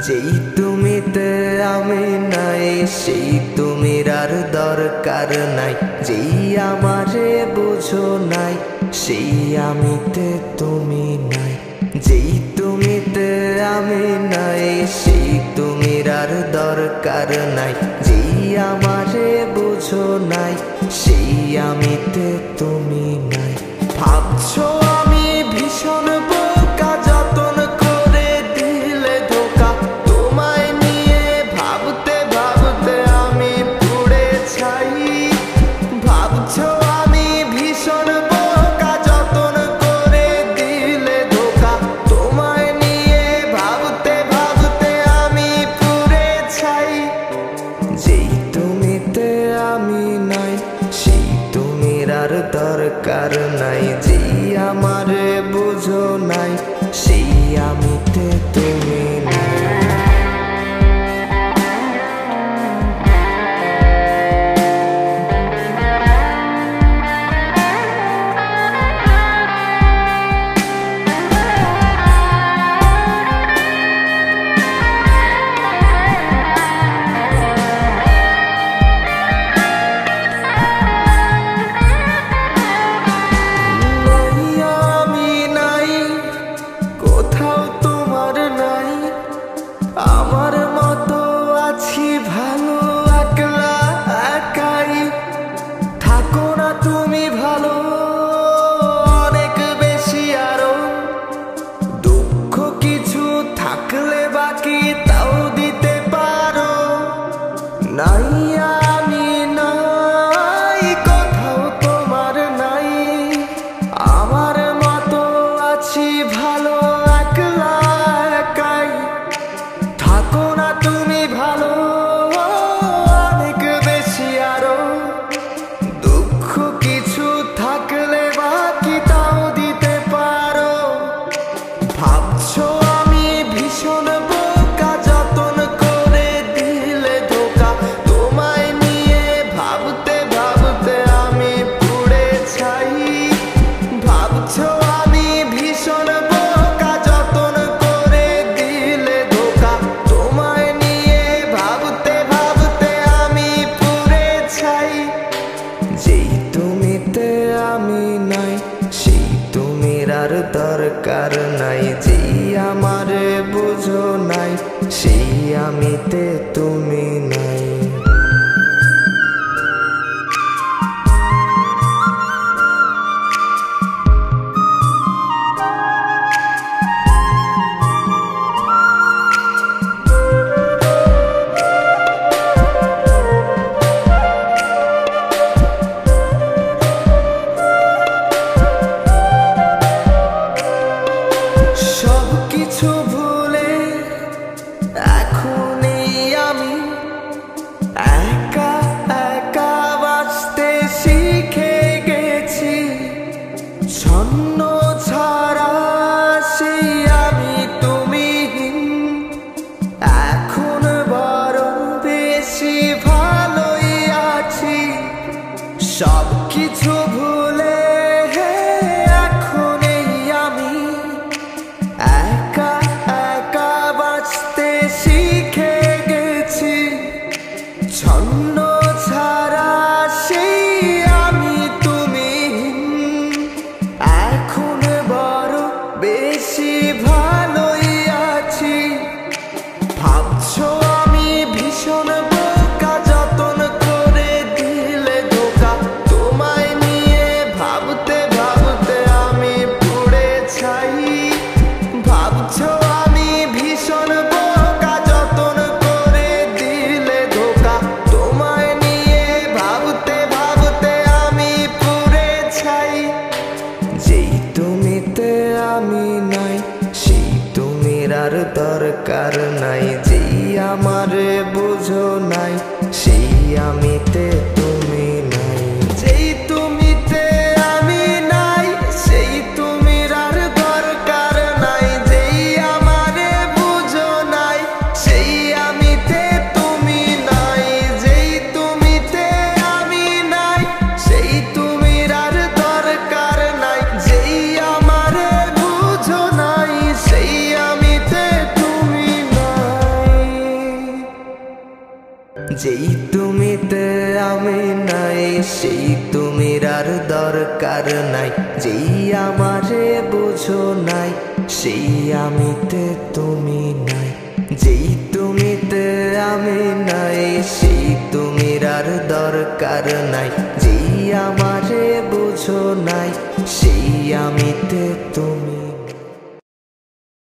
যেই তুমিতে আমি নাই, সেই তুমির আর দরকার নাই। যেই আমারে বুঝো নাই, সেই আমিতে তুমি নাই। যেই তুমিতে আমি নাই, সেই তুমির আর দরকার নাই। যেই আমারে বুঝো নাই, সেই আমিতে তুমি নাই। ভাবছো আমি ভীষণ বোকা, যতন করে দিলে ধোকা। তোমায় নিয়ে ভাবতে ভাবতে আমি পুড়ে ছাই। ভাবছো আমি ভীষণ বোকা, যতন করে দিলে ধোকা। তোমায় নিয়ে ভাবতে ভাবতে আমি পুড়ে ছাই। যেই তুমিতে আমি নাই, সেই তুমির আর দরকার নাই। যেই আমারে বুঝো নাই, সেই আমিতে তুমি নাই। আমার মতো আছি ভালো একলা একাই। থাকো না তুমি ভালো অনেক বেশি আরো। দুঃখ কিছু থাকলে বাকি তাও দিতে পারো। নাই আমি নাই, কোথাও তোমার নাই। আমার মতো আছি ভালো একলা একাই। থাকো না তুমি ভালো অনেক বেশি আরো। দুঃখ কিছু থাকলে বাকি তাও দিতে পারো। ভাবছো আমি ভীষণ বোকা, যতন করে দিলে ধোকা। তোমায় নিয়ে ভাবতে ভাবতে আমি পুড়ে ছাই। ভাবছো আমি ভীষণ বোকা, যতন করে দিলে ধোকা। তোমায় নিয়ে ভাবতে ভাবতে আমি পুড়ে ছাই। যেই তুমিতে আমি নাই, সেই তুমির আর দরকার নাই। যেই আমারে বুঝো নাই, সেই আমিতে তুমি নাই। সব কিছু ভুলে এখনই আমি একা একা বাঁচতে শিখে গেছি। ছন্ন ছাড়া সেই আমি তুমিহীন। এখন বড় বেশি ভালোই আছি। সব কিছু ভুলে এখনই আমি একা একা বাঁচতে শিখে গেছি। ছন্ন ছাড়া সেই আমি তুমিহীন। এখন বড় বেশি ভালোই আছি। ভাবছো আমি ভীষণ বোকা, যতন করে দিলে ধোকা। তোমায় নিয়ে ভাবতে ভাবতে আমি পুড়ে ছাই। ভাবছো আমি ভীষণ বোকা, যতন করে দিলে ধোকা। তোমায় নিয়ে ভাবতে ভাবতে আমি পুড়ে ছাই। যেই তুমিতে আমি নাই, সেই তুমির আর দরকার নাই। যেই আমারে বুঝো নাই, সেই আমিতে তুমি নাই। যেই তুমিতে আমি নাই, সেই তুমির আর দরকার নাই। যেই আমারে বুঝো নাই, সেই আমিতে তুমি নাই। যেই তুমিতে আমি নাই, সেই তুমির আর দরকার নাই। যেই আমারে বুঝো নাই, সেই আমিতে তুমি নাই। যেই তুমিতে আমি নাই, সেই তুমির আর দরকার নাই। যেই আমারে বুঝো নাই, সেই আমিতে তুমি নাই। যেই তুমিতে আমি নাই, সেই তুমির আর দরকার নাই। যেই আমারে বুঝো নাই, সেই আমিতে তুমি।